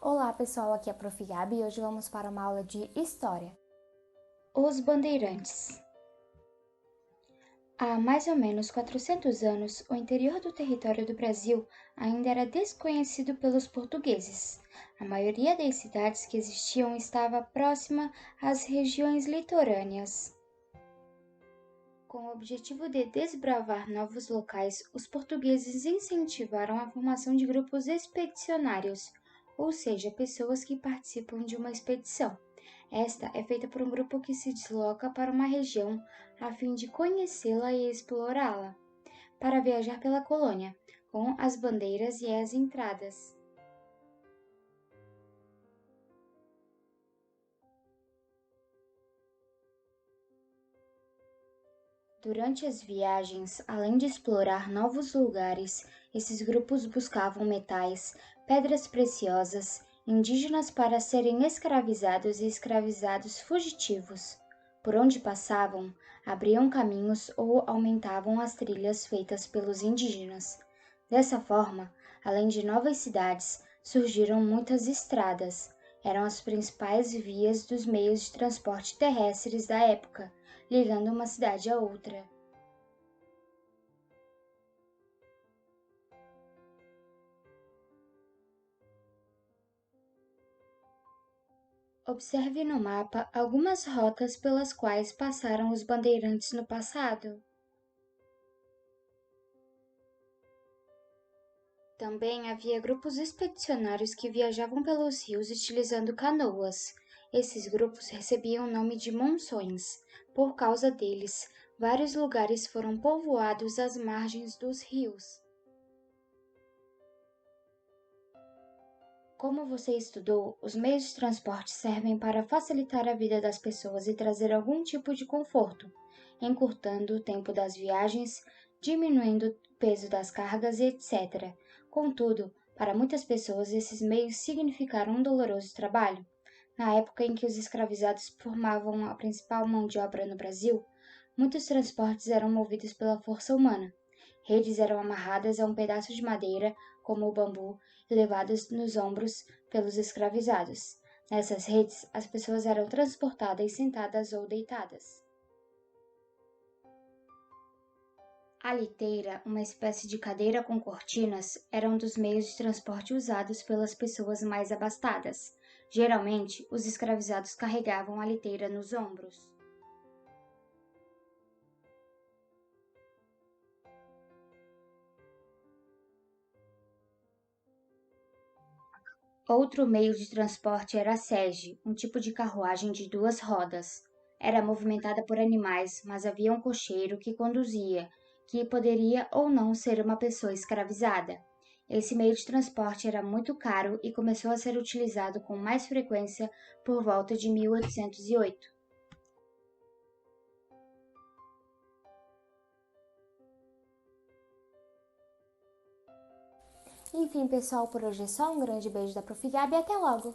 Olá pessoal, aqui é a Prof. Gabi e hoje vamos para uma aula de História. Os bandeirantes. Há mais ou menos 400 anos, o interior do território do Brasil ainda era desconhecido pelos portugueses. A maioria das cidades que existiam estava próxima às regiões litorâneas. Com o objetivo de desbravar novos locais, os portugueses incentivaram a formação de grupos expedicionários, ou seja, pessoas que participam de uma expedição. Esta é feita por um grupo que se desloca para uma região a fim de conhecê-la e explorá-la, para viajar pela colônia, com as bandeiras e as entradas. Durante as viagens, além de explorar novos lugares, esses grupos buscavam metais, pedras preciosas, indígenas para serem escravizados e escravizados fugitivos. Por onde passavam, abriam caminhos ou aumentavam as trilhas feitas pelos indígenas. Dessa forma, além de novas cidades, surgiram muitas estradas. Eram as principais vias dos meios de transporte terrestres da época, ligando uma cidade a outra. Observe no mapa algumas rotas pelas quais passaram os bandeirantes no passado. Também havia grupos expedicionários que viajavam pelos rios utilizando canoas. Esses grupos recebiam o nome de monções. Por causa deles, vários lugares foram povoados às margens dos rios. Como você estudou, os meios de transporte servem para facilitar a vida das pessoas e trazer algum tipo de conforto, encurtando o tempo das viagens, diminuindo o peso das cargas e etc. Contudo, para muitas pessoas, esses meios significaram um doloroso trabalho. Na época em que os escravizados formavam a principal mão de obra no Brasil, muitos transportes eram movidos pela força humana. Redes eram amarradas a um pedaço de madeira, como o bambu, e levadas nos ombros pelos escravizados. Nessas redes, as pessoas eram transportadas sentadas ou deitadas. A liteira, uma espécie de cadeira com cortinas, era um dos meios de transporte usados pelas pessoas mais abastadas. Geralmente, os escravizados carregavam a liteira nos ombros. Outro meio de transporte era a sege, um tipo de carruagem de duas rodas. Era movimentada por animais, mas havia um cocheiro que conduzia, que poderia ou não ser uma pessoa escravizada. Esse meio de transporte era muito caro e começou a ser utilizado com mais frequência por volta de 1808. Enfim pessoal, por hoje é só. Um grande beijo da Prof. Gabi e até logo!